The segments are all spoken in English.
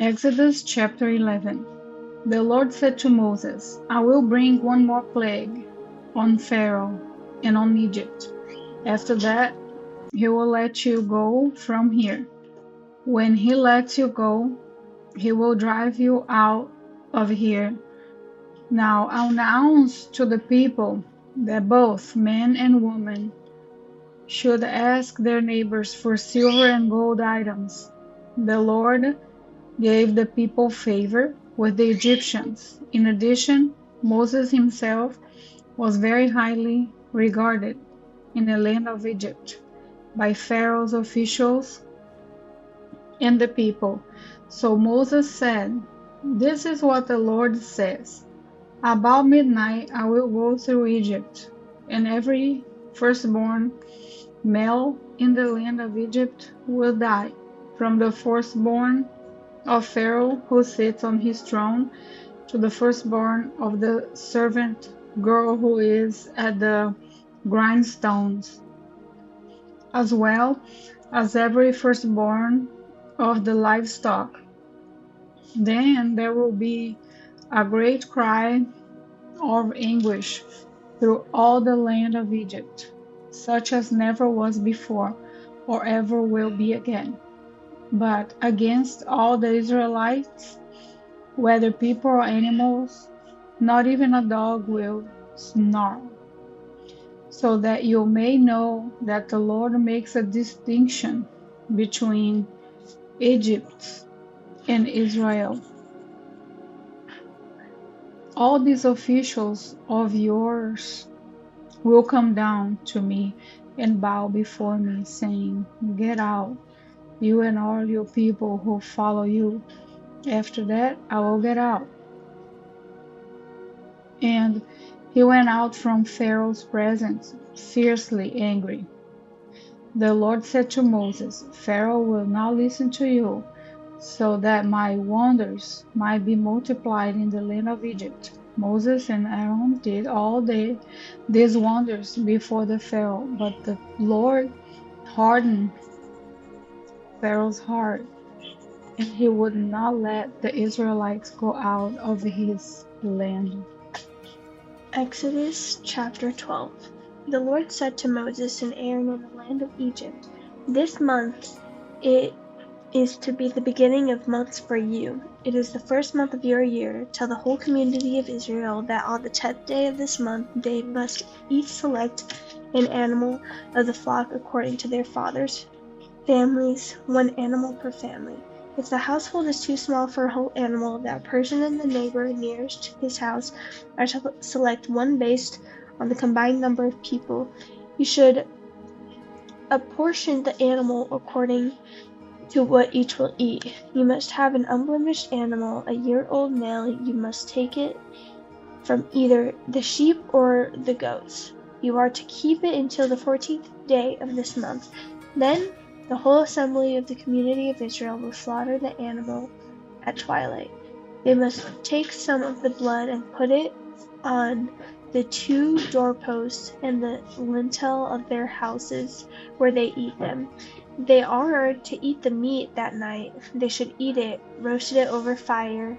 Exodus chapter 11. The Lord said to Moses, I will bring one more plague on Pharaoh and on Egypt. After that, he will let you go from here. When he lets you go, he will drive you out of here. Now announce to the people that both men and women should ask their neighbors for silver and gold items. The Lord gave the people favor with the Egyptians. In addition, Moses himself was very highly regarded in the land of Egypt by Pharaoh's officials and the people. So Moses said, This is what the Lord says. About midnight I will go through Egypt, and every firstborn male in the land of Egypt will die, from the firstborn of Pharaoh who sits on his throne to the firstborn of the servant girl who is at the grindstones, as well as every firstborn of the livestock. Then there will be a great cry of anguish through all the land of Egypt, such as never was before or ever will be again. But against all the Israelites, whether people or animals, not even a dog will snarl, so that you may know that the Lord makes a distinction between Egypt and Israel. All these officials of yours will come down to me and bow before me, saying, Get out, you and all your people who follow you. After that, I will get out. And he went out from Pharaoh's presence, fiercely angry. The Lord said to Moses, Pharaoh will not listen to you, so that my wonders might be multiplied in the land of Egypt. Moses and Aaron did all these wonders before the Pharaoh, but the Lord hardened Pharaoh's heart, and he would not let the Israelites go out of his land. Exodus chapter 12. The Lord said to Moses and Aaron in the land of Egypt, This month it is to be the beginning of months for you. It is the first month of your year. Tell the whole community of Israel that on the 10th day of this month they must each select an animal of the flock according to their fathers' families, one animal per family. If the household is too small for a whole animal, that person and the neighbor nearest his house are to select one based on the combined number of people. You should apportion the animal according to what each will eat. You must have an unblemished animal, a year-old male. You must take it from either the sheep or the goats. You are to keep it until the 14th day of this month. Then the whole assembly of the community of Israel will slaughter the animal at twilight. They must take some of the blood and put it on the 2 doorposts and the lintel of their houses where they eat them. They are to eat the meat that night. They should eat it, roasted it over fire,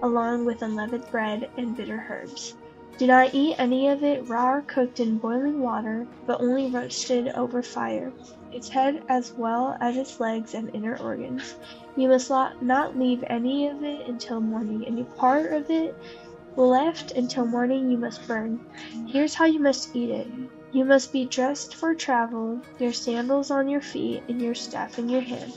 along with unleavened bread and bitter herbs. Do not eat any of it raw or cooked in boiling water, but only roasted over fire, its head as well as its legs and inner organs. You must not leave any of it until morning. Any part of it left until morning you must burn. Here's how you must eat it. You must be dressed for travel, your sandals on your feet, and your staff in your hand.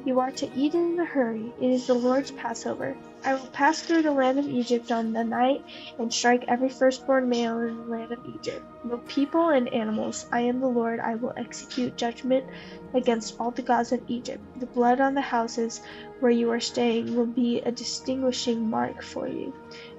You are to eat it in a hurry. It is the Lord's Passover. I will pass through the land of Egypt on the night and strike every firstborn male in the land of Egypt, both people and animals. I am the Lord. I will execute judgment against all the gods of Egypt. The blood on the houses where you are staying will be a distinguishing mark for you.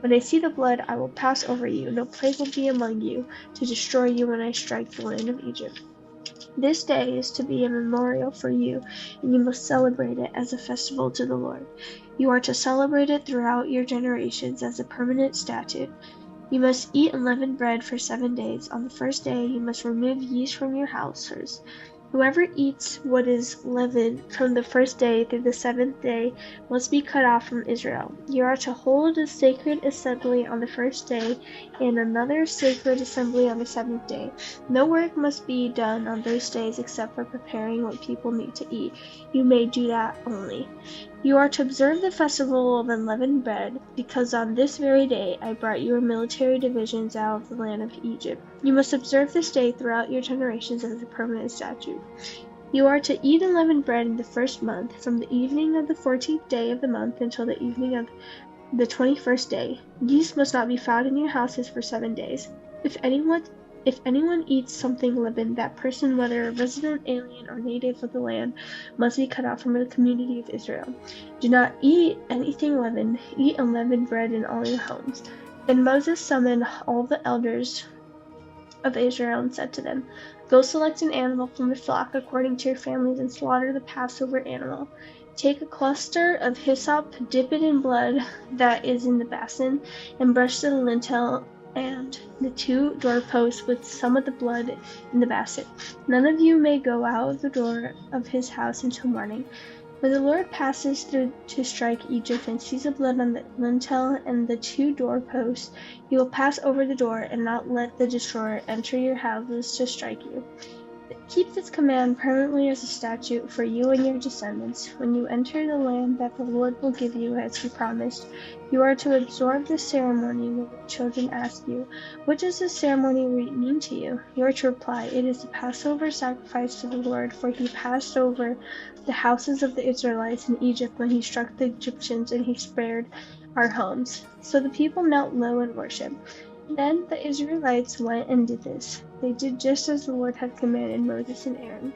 When I see the blood, I will pass over you. No plague will be among you to destroy you when I strike the land of Egypt. This day is to be a memorial for you, and you must celebrate it as a festival to the Lord. You are to celebrate it throughout your generations as a permanent statute. You must eat unleavened bread for 7 days. On the first day you must remove yeast from your houses. Whoever eats what is leavened from the first day through the seventh day must be cut off from Israel. You are to hold a sacred assembly on the first day, and another sacred assembly on the seventh day. No work must be done on those days except for preparing what people need to eat. You may do that only. You are to observe the festival of unleavened bread, because on this very day I brought your military divisions out of the land of Egypt. You must observe this day throughout your generations as a permanent statute. You are to eat unleavened bread in the first month, from the evening of the 14th day of the month until the evening of the 21st day. Yeast must not be found in your houses for 7 days. If anyone eats something leavened, that person, whether a resident, alien, or native of the land, must be cut off from the community of Israel. Do not eat anything leavened. Eat unleavened bread in all your homes. Then Moses summoned all the elders of Israel and said to them, Go select an animal from the flock according to your families and slaughter the Passover animal. Take a cluster of hyssop, dip it in blood that is in the basin, and brush the lintel and the 2 doorposts with some of the blood in the basin. None of you may go out of the door of his house until morning. When the Lord passes through to strike Egypt and sees the blood on the lintel and the 2 doorposts, he will pass over the door and not let the destroyer enter your houses to strike you. Keep this command permanently as a statute for you and your descendants. When you enter the land that the Lord will give you as he promised, you are to observe this ceremony when your children ask you, What does this ceremony mean to you? You are to reply, It is the Passover sacrifice to the Lord, for he passed over the houses of the Israelites in Egypt when he struck the Egyptians and he spared our homes. So the people knelt low and worshipped. Then the Israelites went and did this. They did just as the Lord had commanded Moses and Aaron.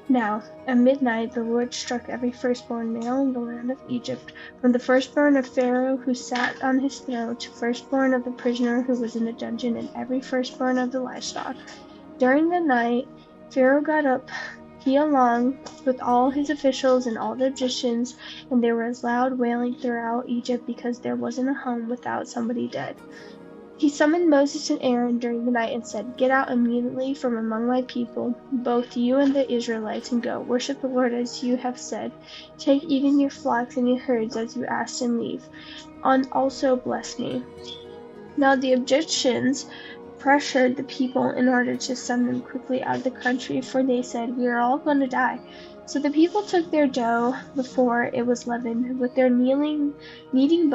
Now, at midnight, the Lord struck every firstborn male in the land of Egypt, from the firstborn of Pharaoh who sat on his throne to firstborn of the prisoner who was in the dungeon, and every firstborn of the livestock. During the night, Pharaoh got up, he along with all his officials and all the Egyptians, and there was loud wailing throughout Egypt because there wasn't a home without somebody dead. He summoned Moses and Aaron during the night and said, Get out immediately from among my people, both you and the Israelites, and go. Worship the Lord as you have said. Take even your flocks and your herds as you asked, and leave. And also bless me. Now the Egyptians pressured the people in order to send them quickly out of the country, for they said, We are all going to die. So the people took their dough before it was leavened, with their kneading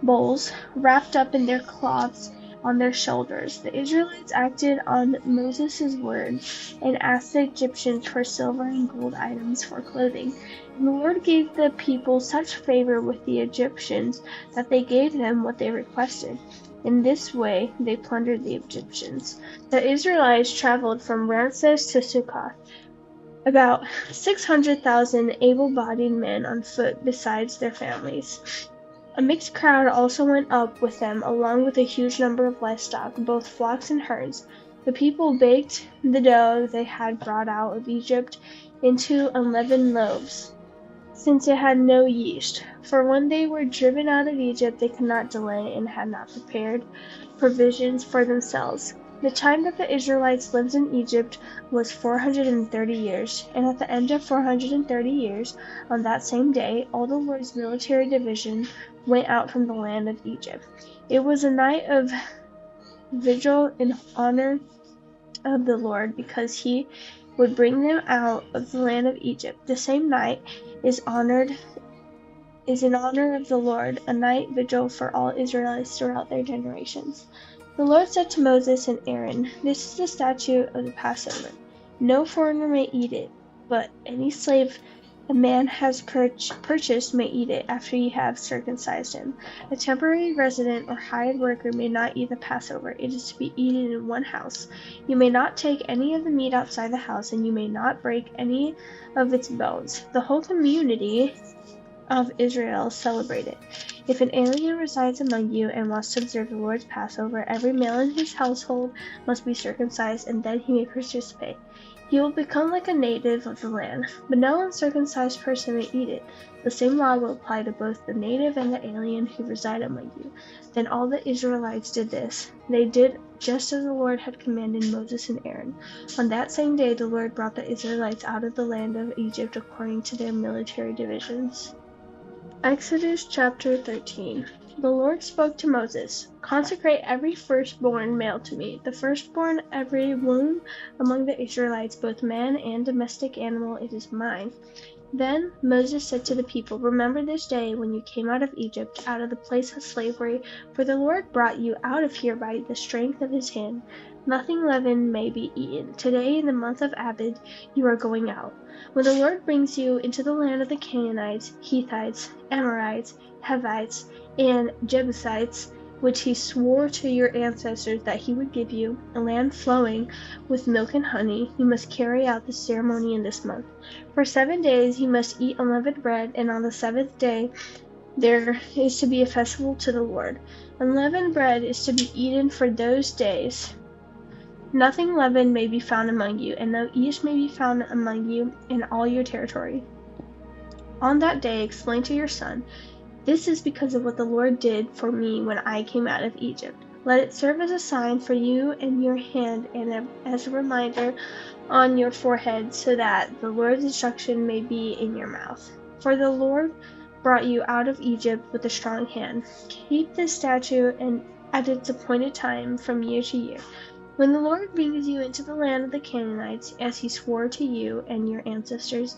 bowls wrapped up in their cloths on their shoulders. The Israelites acted on Moses' word and asked the Egyptians for silver and gold items for clothing. And the Lord gave the people such favor with the Egyptians that they gave them what they requested. In this way, they plundered the Egyptians. The Israelites traveled from Ramses to Succoth, about 600,000 able-bodied men on foot besides their families. A mixed crowd also went up with them, along with a huge number of livestock, both flocks and herds. The people baked the dough they had brought out of Egypt into unleavened loaves, since it had no yeast. For when they were driven out of Egypt, they could not delay and had not prepared provisions for themselves. The time that the Israelites lived in Egypt was 430 years, and at the end of 430 years, on that same day, all the Lord's military division went out from the land of Egypt. It was a night of vigil in honor of the Lord, because he would bring them out of the land of Egypt. The same night is in honor of the Lord, a night vigil for all Israelites throughout their generations. The Lord said to Moses and Aaron, This is the statute of the Passover. No foreigner may eat it, but any slave a man has purchased may eat it after you have circumcised him. A temporary resident or hired worker may not eat the Passover. It is to be eaten in one house. You may not take any of the meat outside the house, and you may not break any of its bones. The whole community of Israel celebrate it. If an alien resides among you and wants to observe the Lord's Passover, every male in his household must be circumcised, and then he may participate. He will become like a native of the land, but no uncircumcised person may eat it. The same law will apply to both the native and the alien who reside among you. Then all the Israelites did this. They did just as the Lord had commanded Moses and Aaron. On that same day, the Lord brought the Israelites out of the land of Egypt according to their military divisions. Exodus chapter 13. The Lord spoke to Moses, "Consecrate every firstborn male to me, the firstborn every womb among the Israelites, both man and domestic animal, it is mine." Then Moses said to the people, "Remember this day when you came out of Egypt, out of the place of slavery, for the Lord brought you out of here by the strength of his hand. Nothing leavened may be eaten. Today, in the month of Abib, you are going out. When the Lord brings you into the land of the Canaanites, Hittites, Amorites, Hivites, and Jebusites, which he swore to your ancestors that he would give you, a land flowing with milk and honey, you must carry out the ceremony in this month. For 7 days you must eat unleavened bread, and on the seventh day there is to be a festival to the Lord. Unleavened bread is to be eaten for those days. Nothing leavened may be found among you, and no yeast may be found among you in all your territory. On that day explain to your son, 'This is because of what the Lord did for me when I came out of Egypt.' Let it serve as a sign for you in your hand and as a reminder on your forehead, so that the Lord's instruction may be in your mouth. For the Lord brought you out of Egypt with a strong hand. Keep this statute and at its appointed time from year to year. When the Lord brings you into the land of the Canaanites, as he swore to you and your ancestors,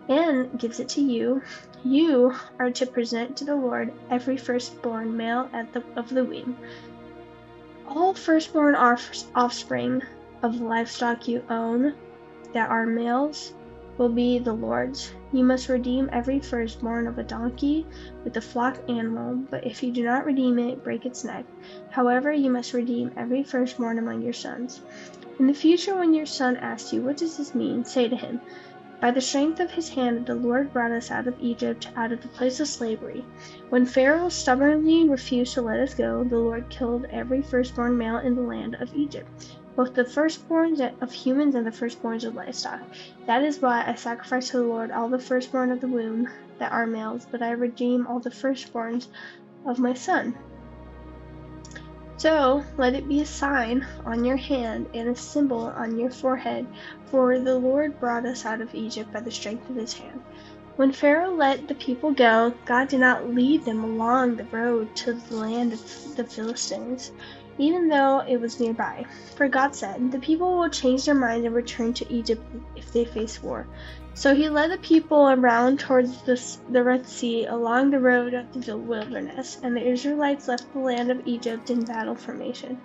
and gives it to you, you are to present to the Lord every firstborn male of the womb. All firstborn offspring of livestock you own that are males will be the Lord's. You must redeem every firstborn of a donkey with a flock animal, but if you do not redeem it, break its neck. However, you must redeem every firstborn among your sons. In the future, when your son asks you, 'What does this mean?' say to him, 'By the strength of his hand the Lord brought us out of Egypt, out of the place of slavery. When Pharaoh stubbornly refused to let us go, the Lord killed every firstborn male in the land of Egypt, both the firstborns of humans and the firstborns of livestock. That is why I sacrifice to the Lord all the firstborn of the womb that are males, but I redeem all the firstborns of my son. So let it be a sign on your hand and a symbol on your forehead, for the Lord brought us out of Egypt by the strength of his hand.' When Pharaoh let the people go, God did not lead them along the road to the land of the Philistines, even though it was nearby. For God said, 'The people will change their minds and return to Egypt if they face war.' So he led the people around towards the Red Sea along the road of the wilderness, and the Israelites left the land of Egypt in battle formation.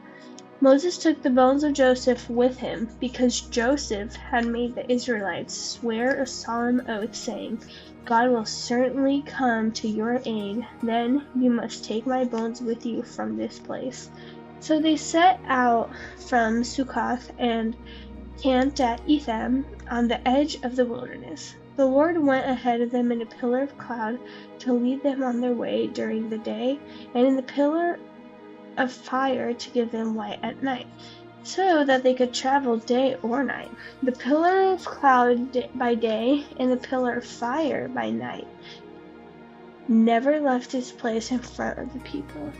Moses took the bones of Joseph with him, because Joseph had made the Israelites swear a solemn oath, saying, 'God will certainly come to your aid. Then you must take my bones with you from this place.' So they set out from Succoth and camped at Etham on the edge of the wilderness. The Lord went ahead of them in a pillar of cloud to lead them on their way during the day, and in the pillar of fire to give them light at night, so that they could travel day or night. The pillar of cloud by day and the pillar of fire by night never left its place in front of the people.